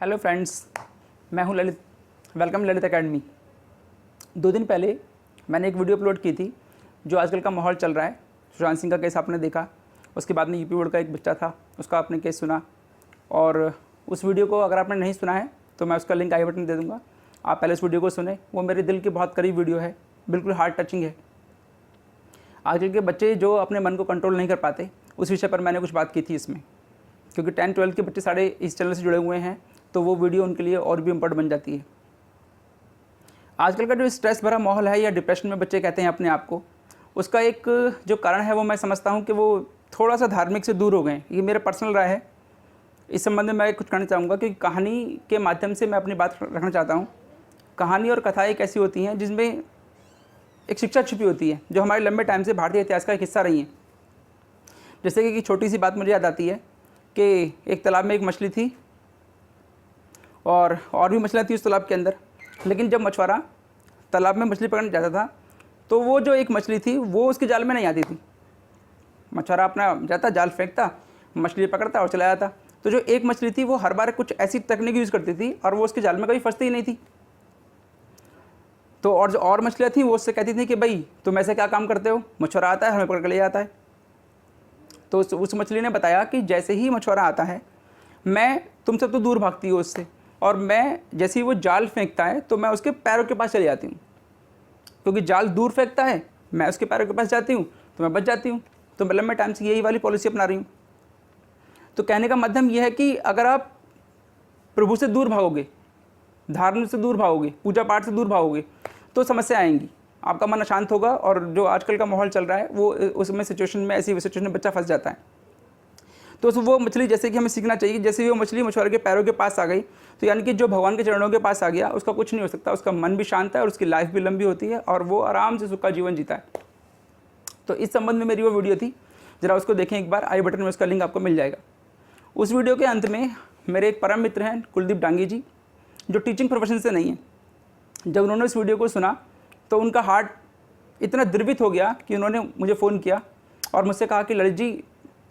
Hello friends, मैं हूं Lalit. Welcome Lalit academy. 2 दिन पहले मैंने एक वीडियो अपलोड की थी जो आजकल का माहौल चल रहा है। सुशांत सिंह का केस आपने देखा, उसके बाद में यूपी बोर्ड का एक बच्चा था, उसका आपने केस सुना। और उस वीडियो को अगर आपने नहीं सुना है तो मैं उसका लिंक आई बटन दे दूँगा, आप पहले उस वीडियो को सुने। वो मेरे दिल के बहुत करीब वीडियो है, बिल्कुल हार्ट टचिंग है। आजकल के बच्चे जो अपने मन को कंट्रोल नहीं कर पाते, उस विषय पर मैंने कुछ बात की थी इसमें, क्योंकि 10-12 के बच्चे सारे इस चैनल से जुड़े हुए हैं, तो वो वीडियो उनके लिए और भी इम्पोर्टेंट बन जाती है। आजकल का जो स्ट्रेस भरा माहौल है या डिप्रेशन में बच्चे कहते हैं अपने आप को, उसका एक जो कारण है वो मैं समझता हूँ कि वो थोड़ा सा धार्मिक से दूर हो गए हैं। ये मेरा पर्सनल राय है। इस संबंध में मैं कुछ कहना चाहूँगा कि कहानी के माध्यम से मैं अपनी बात रखना चाहता हूँ। कहानी और कथाएँ एक ऐसी होती हैं जिसमें एक शिक्षा छिपी होती है, जो हमारे लंबे टाइम से भारतीय इतिहास का एक हिस्सा रही है। जैसे कि छोटी सी बात मुझे याद आती है कि एक तालाब में एक मछली थी और भी मछलियाँ थी उस तालाब के अंदर। लेकिन जब मछुआरा तालाब में मछली पकड़ने जाता था तो वो जो एक मछली थी वो उसके जाल में नहीं आती थी। मछुआरा अपना जाता, जाल फेंकता, मछली पकड़ता और चला जाता। तो जो एक मछली थी वो हर बार कुछ ऐसी तकनीक यूज़ करती थी और वो उसके जाल में कभी फंसती ही नहीं थी। तो और जो और मछलियाँ थी वो उससे कहती थी कि भाई तुम ऐसे क्या काम करते हो, मछुआरा आता है हमें पकड़ के ले जाता है। तो उस मछली ने बताया कि जैसे ही मछुआरा आता है मैं तुम सब तो दूर भागती हो उससे, और मैं जैसे ही वो जाल फेंकता है तो मैं उसके पैरों के पास चली जाती हूँ, क्योंकि जाल दूर फेंकता है, मैं उसके पैरों के पास जाती हूँ तो मैं बच जाती हूँ। तो मैं लंबे टाइम से यही वाली पॉलिसी अपना रही हूँ। तो कहने का माध्यम यह है कि अगर आप प्रभु से दूर भागोगे, धार्म से दूर भागोगे, पूजा पाठ से दूर भागोगे, तो समस्या आएंगी, आपका मन अशांत होगा। और जो आजकल का माहौल चल रहा है वो उसमें सिचुएशन में, ऐसी सिचुएशन में बच्चा फंस जाता है। तो वो मछली, जैसे कि हमें सीखना चाहिए, जैसे ही वो मछली मछुआरे के पैरों के पास आ गई तो यानी कि जो भगवान के चरणों के पास आ गया उसका कुछ नहीं हो सकता, उसका मन भी शांत है और उसकी लाइफ भी लंबी होती है और वो आराम से सुख का जीवन जीता है। तो इस संबंध में मेरी वो वीडियो थी, ज़रा उसको देखें एक बार, आई बटन में उसका लिंक आपको मिल जाएगा। उस वीडियो के अंत में मेरे एक परम मित्र हैं कुलदीप डांगी जी, जो टीचिंग प्रोफेशन से नहीं है। जब उन्होंने इस वीडियो को सुना तो उनका हार्ट इतना द्रवित हो गया कि उन्होंने मुझे फ़ोन किया और मुझसे कहा कि ललित जी,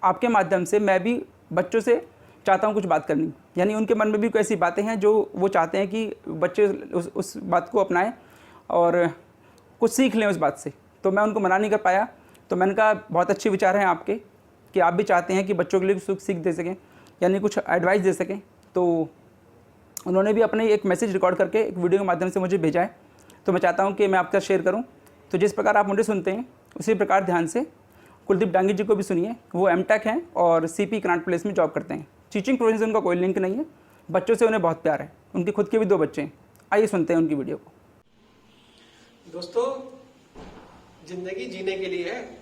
आपके माध्यम से मैं भी बच्चों से चाहता हूँ कुछ बात करनी। यानी उनके मन में भी कोई ऐसी बातें हैं जो वो चाहते हैं कि बच्चे उस बात को अपनाएं और कुछ सीख लें उस बात से। तो मैं उनको मना नहीं कर पाया। तो मैंने कहा बहुत अच्छे विचार हैं आपके कि आप भी चाहते हैं कि बच्चों के लिए कुछ सीख दे सकें, यानी कुछ एडवाइस दे सकें। तो उन्होंने भी अपने एक मैसेज रिकॉर्ड करके एक वीडियो के माध्यम से मुझे भेजा है। तो मैं चाहता हूँ कि मैं आपका शेयर करूँ। तो जिस प्रकार आप मुझे सुनते हैं उसी प्रकार ध्यान से कुलदीप डांगी जी को भी सुनिए। वो एमटेक हैं और सीपी कनॉट प्लेस में जॉब करते हैं। टीचिंग प्रोफेशन से उनका कोई लिंक नहीं है, बच्चों से उन्हें बहुत प्यार है। उनके खुद के भी 2 बच्चे हैं। आइए सुनते हैं उनकी वीडियो को। दोस्तों, जिंदगी जीने के लिए है,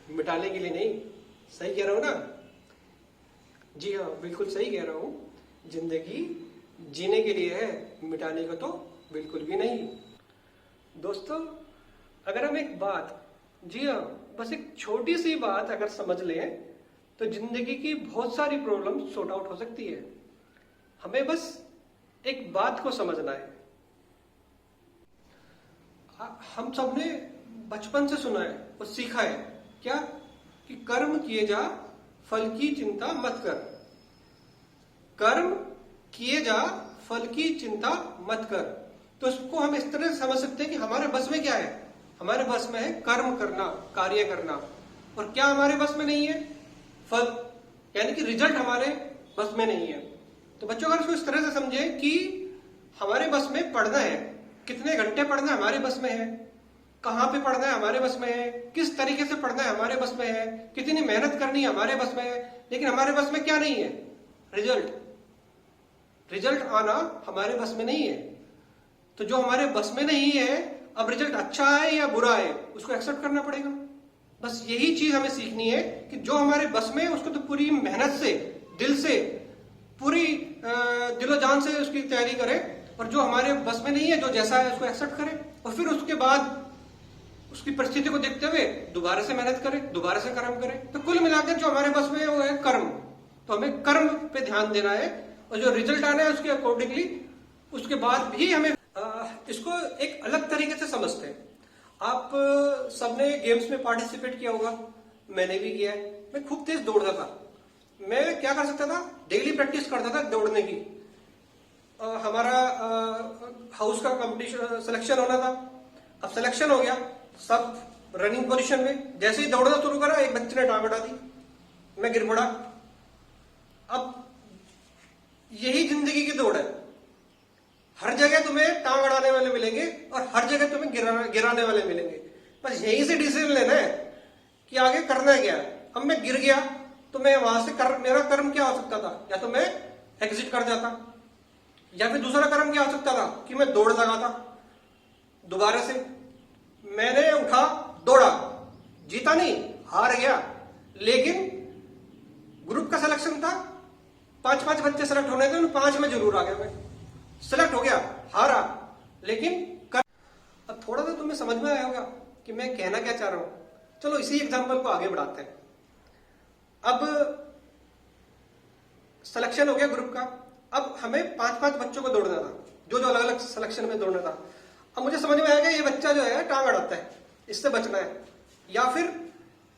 मिटाने के लिए नहीं। सही कह रहा हूं ना? जी हाँ, बिल्कुल सही कह रहा हूं। जिंदगी जीने के लिए है, मिटाने को तो बिल्कुल भी नहीं। दोस्तों, अगर हम एक बात, जी हाँ, बस एक छोटी सी बात अगर समझ लें तो जिंदगी की बहुत सारी प्रॉब्लम सॉर्ट आउट हो सकती है। हमें बस एक बात को समझना है। हम सबने बचपन से सुना है और सीखा है क्या, कि कर्म किए जा, फल की चिंता मत कर। कर्म किए जा, फल की चिंता मत कर। तो इसको हम इस तरह से समझ सकते हैं कि हमारे बस में क्या है। हमारे बस में है कर्म करना, कार्य करना। और क्या हमारे बस में नहीं है? फल, यानी कि रिजल्ट हमारे बस में नहीं है। तो बच्चों, अगर इसको इस तरह से समझे कि हमारे बस में पढ़ना है, कितने घंटे पढ़ना हमारे बस में है, कहां पे पढ़ना है हमारे बस में है, किस तरीके से पढ़ना है हमारे बस में है, कितनी मेहनत करनी है हमारे बस में है। लेकिन हमारे बस में क्या नहीं है? रिजल्ट आना हमारे बस में नहीं है। तो जो हमारे बस में नहीं है, अब रिजल्ट अच्छा है या बुरा है, उसको एक्सेप्ट करना पड़ेगा। बस यही चीज हमें सीखनी है कि जो हमारे बस में है उसको तो पूरी मेहनत से, दिल से, पूरी दिलो जान से उसकी तैयारी करें। और जो हमारे बस में नहीं है, जो जैसा है, उसको एक्सेप्ट करें। और फिर उसके बाद उसकी परिस्थिति को देखते हुए दोबारा से मेहनत करें, दोबारा से कर्म करें। तो कुल मिलाकर जो हमारे बस में है वो है कर्म। तो हमें कर्म पे ध्यान देना है और जो रिजल्ट आना है उसके अकॉर्डिंगली, उसके बाद भी हमें इसको एक अलग तरीके से समझते हैं। आप सबने गेम्स में पार्टिसिपेट किया होगा, मैंने भी किया है। मैं खूब तेज दौड़ता था। मैं क्या कर सकता था? डेली प्रैक्टिस करता था दौड़ने की। हमारा हाउस का कंपटीशन सिलेक्शन होना था। अब सिलेक्शन हो गया, सब रनिंग पोजीशन में। जैसे ही दौड़ना शुरू करा, एक बच्चे ने टांग अड़ा दी, मैं गिर पड़ा। अब यही जिंदगी की दौड़ है। हर जगह तुम्हें टांग अड़ाने वाले मिलेंगे और हर जगह तुम्हें गिराने वाले मिलेंगे। बस यहीं से डिसीजन लेना है कि आगे करना क्या है। अब मैं गिर गया तो मैं वहां से मेरा कर्म क्या हो सकता था? या तो मैं एग्जिट कर जाता, या फिर दूसरा कर्म क्या हो सकता था कि मैं दौड़ लगाता दोबारा से। मैंने उठा, दौड़ा, जीता नहीं, हार गया। लेकिन ग्रुप का सिलेक्शन था, 5-5 बच्चे सेलेक्ट होने थे, उन 5 में जरूर आ गया। मैं सेलेक्ट हो गया, हारा, लेकिन अब थोड़ा सा तुम्हें समझ में आया होगा कि मैं कहना क्या चाह रहा हूं। चलो इसी एग्जांपल को आगे बढ़ाते हैं। अब सिलेक्शन हो गया ग्रुप का। अब हमें 5-5 बच्चों को दौड़ना था, जो जो अलग अलग सिलेक्शन में दौड़ना था। अब मुझे समझ में आया कि ये बच्चा जो है टांग अड़ाता है, इससे बचना है। या फिर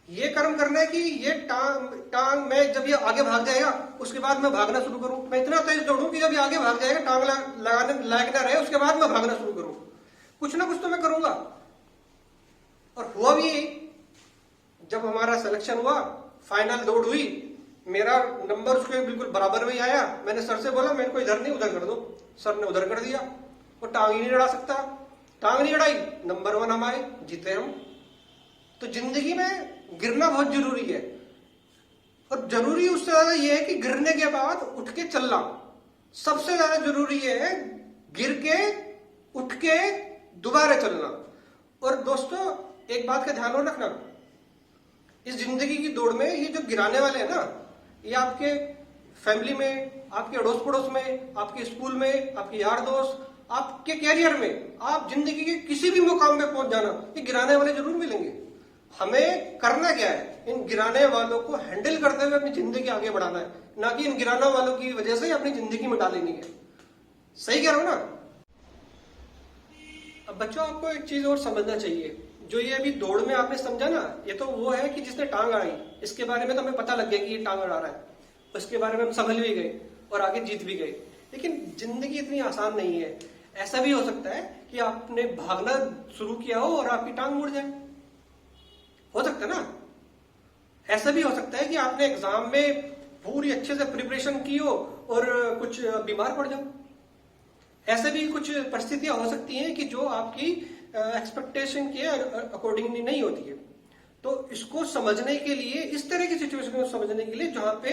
ये कर्म करना है कि ये टांग मैं जब ये आगे भाग जाएगा उसके बाद मैं भागना शुरू करूं। मैं इतना तेज दौड़ूं कि जब ये आगे भाग जाएगा, टांग लगाने लायक ना रहे, उसके बाद मैं भागना शुरू करूं। कुछ ना कुछ तो मैं करूंगा। और हुआ भी यही। जब हमारा सिलेक्शन हुआ, फाइनल दौड़ हुई, मेरा नंबर उसके बिल्कुल बराबर में ही आया। मैंने सर से बोला मेरे को इधर नहीं उधर कर दो। सर ने उधर कर दिया। वो टांग ही नहीं अड़ा सकता, टांग नहीं अड़ाई, नंबर 1 हम आए, जीते हम। तो जिंदगी में गिरना बहुत जरूरी है। और जरूरी उससे ज्यादा यह है कि गिरने के बाद उठ के चलना। सबसे ज्यादा जरूरी यह है गिर के उठ के दोबारा चलना। और दोस्तों एक बात का ध्यान रखना, इस जिंदगी की दौड़ में ये जो गिराने वाले हैं ना, ये आपके फैमिली में, आपके अड़ोस पड़ोस में, आपके स्कूल में, आपके यार दोस्त, आपके कैरियर में, आप जिंदगी के किसी भी मुकाम में पहुंच जाना, ये गिराने वाले जरूर मिलेंगे। हमें करना क्या है? इन गिराने वालों को हैंडल करते हुए अपनी जिंदगी आगे बढ़ाना है, ना कि इन गिराने वालों की वजह से अपनी जिंदगी मिटा लेनी है। सही कह रहा हूं ना? अब बच्चों आपको एक चीज और समझना चाहिए। जो ये अभी दौड़ में आपने समझा ना, ये तो वो है कि जिसने टांग अड़ाई, इसके बारे में तो हमें पता लग गया कि ये टांग अड़ा रहा है, उसके बारे में हम समझ भी गए और आगे जीत भी गए। लेकिन जिंदगी इतनी आसान नहीं है। ऐसा भी हो सकता है कि आपने भागना शुरू किया हो और आपकी टांग मुड़ जाए। हो सकता है ना? ऐसा भी हो सकता है कि आपने एग्जाम में पूरी अच्छे से प्रिपरेशन की हो और कुछ बीमार पड़ जाओ। ऐसे भी कुछ परिस्थितियां हो सकती हैं कि जो आपकी एक्सपेक्टेशन के अकॉर्डिंग नहीं होती है। तो इसको समझने के लिए, इस तरह की सिचुएशन को समझने के लिए जहां पे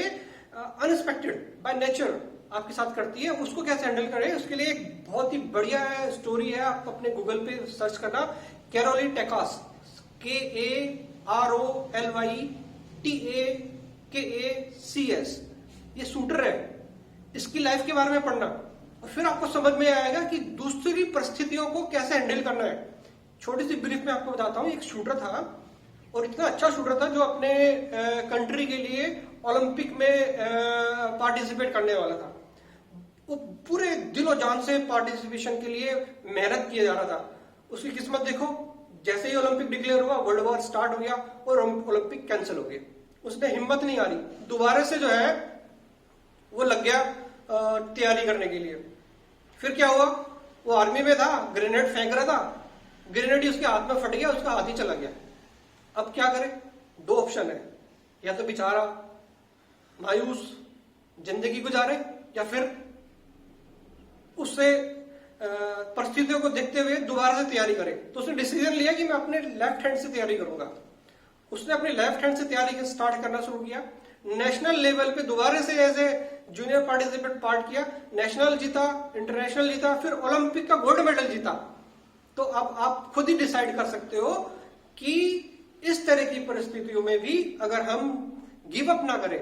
अनएक्सपेक्टेड बाय नेचर आपके साथ करती है, उसको कैसे हैंडल करें, उसके लिए एक बहुत ही बढ़िया स्टोरी है। आप अपने गूगल पे सर्च करना, कैरोली टेकास, KAROLYTAKACS। ये शूटर है, इसकी लाइफ के बारे में पढ़ना और फिर आपको समझ में आएगा कि दूसरी परिस्थितियों को कैसे हैंडल करना है। छोटी सी ब्रीफ में आपको बताता हूं। एक शूटर था और इतना अच्छा शूटर था जो अपने कंट्री के लिए ओलंपिक में पार्टिसिपेट करने वाला था। वो पूरे दिलो जान से पार्टिसिपेशन के लिए मेहनत किया जा रहा था। उसकी किस्मत देखो, जैसे ही ओलंपिक डिक्लेयर हुआ, वर्ल्ड वॉर स्टार्ट हो गया और ओलंपिक कैंसिल हो गए। उसने हिम्मत नहीं हारी, दोबारा से जो है वो लग गया तैयारी करने के लिए। फिर क्या हुआ, वो आर्मी में था, ग्रेनेड फेंक रहा था, ग्रेनेड ही उसके हाथ में फट गया, उसका हाथ ही चला गया। अब क्या करे? 2 ऑप्शन है, या तो बेचारा मायूस जिंदगी गुजारे या फिर उससे परिस्थितियों को देखते हुए दोबारा से तैयारी करे। तो उसने डिसीजन लिया कि मैं अपने लेफ्ट हैंड से तैयारी करूंगा। उसने अपने लेफ्ट हैंड से तैयारी स्टार्ट करना शुरू किया। नेशनल लेवल पे दोबारा से as a junior participant part किया, नेशनल जीता, इंटरनेशनल जीता, फिर ओलंपिक का गोल्ड मेडल जीता। तो अब आप खुद ही डिसाइड कर सकते हो कि इस तरह की परिस्थितियों में भी अगर हम गिव अप ना करें,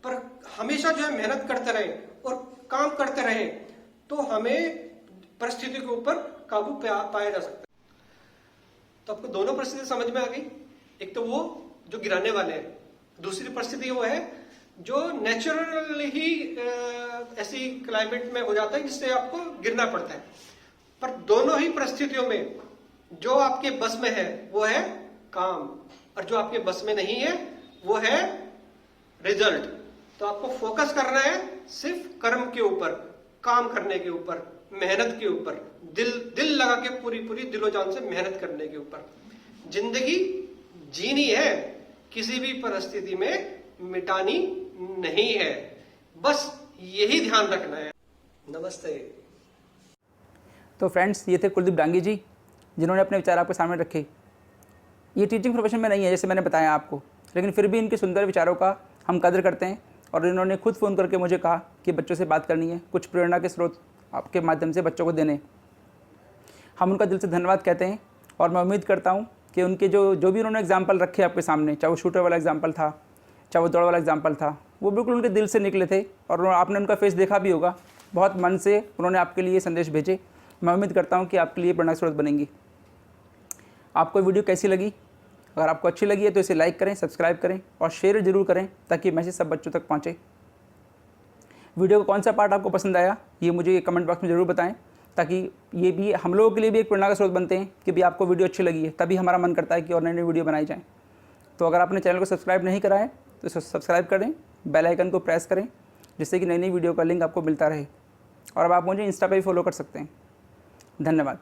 पर हमेशा जो है मेहनत करते रहे और काम करते रहे, तो हमें परिस्थिति के ऊपर काबू पाया जा सकता है। तो आपको दोनों परिस्थिति समझ में आ गई। एक तो वो जो गिराने वाले हैं, दूसरी परिस्थिति वो है जो नेचुरल ही ऐसी क्लाइमेट में हो जाता है जिससे आपको गिरना पड़ता है। पर दोनों ही परिस्थितियों में जो आपके बस में है वो है काम, और जो आपके बस में नहीं है वो है रिजल्ट। तो आपको फोकस करना है सिर्फ कर्म के ऊपर, काम करने के ऊपर, मेहनत के ऊपर, दिल लगा के पूरी पूरी दिलो जान से मेहनत करने के ऊपर। जिंदगी जीनी है, किसी भी परिस्थिति में मिटानी नहीं है, बस यही ध्यान रखना है। नमस्ते। तो फ्रेंड्स, ये थे कुलदीप डांगी जी, जिन्होंने अपने विचार आपके सामने रखे। ये टीचिंग प्रोफेशन में नहीं है जैसे मैंने बताया आपको, लेकिन फिर भी इनके सुंदर विचारों का हम कदर करते हैं। और इन्होंने खुद फ़ोन करके मुझे कहा कि बच्चों से बात करनी है, कुछ प्रेरणा के स्रोत आपके माध्यम से बच्चों को देने। हम उनका दिल से धन्यवाद कहते हैं। और मैं उम्मीद करता हूँ कि उनके जो भी उन्होंने एग्जाम्पल रखे आपके सामने, चाहे वो शूटर वाला एग्जाम्पल था, चाहे वो दौड़ वाला एग्जाम्पल था, वो बिल्कुल उनके दिल से निकले थे। और आपने उनका फेस देखा भी होगा, बहुत मन से उन्होंने आपके लिए संदेश भेजे। मैं उम्मीद करता हूँ कि आपके लिए प्रेरणा स्रोत बनेंगी। आपको वीडियो कैसी लगी? अगर आपको अच्छी लगी है तो इसे लाइक करें, सब्सक्राइब करें और शेयर जरूर करें, ताकि मैसेज सब बच्चों तक पहुँचे। वीडियो का कौन सा पार्ट आपको पसंद आया ये मुझे कमेंट बॉक्स में ज़रूर बताएं, ताकि ये भी हम लोगों के लिए भी एक प्रेरणा का स्रोत बनते हैं कि भी आपको वीडियो अच्छी लगी है, तभी हमारा मन करता है कि और नई नई वीडियो बनाई जाए। तो अगर आपने चैनल को सब्सक्राइब नहीं करा है तो इसे सब्सक्राइब करें, बेल आइकन को प्रेस करें, जिससे कि नई नई वीडियो का लिंक आपको मिलता रहे। और अब आप मुझे इंस्टा पे भी फॉलो कर सकते हैं। धन्यवाद।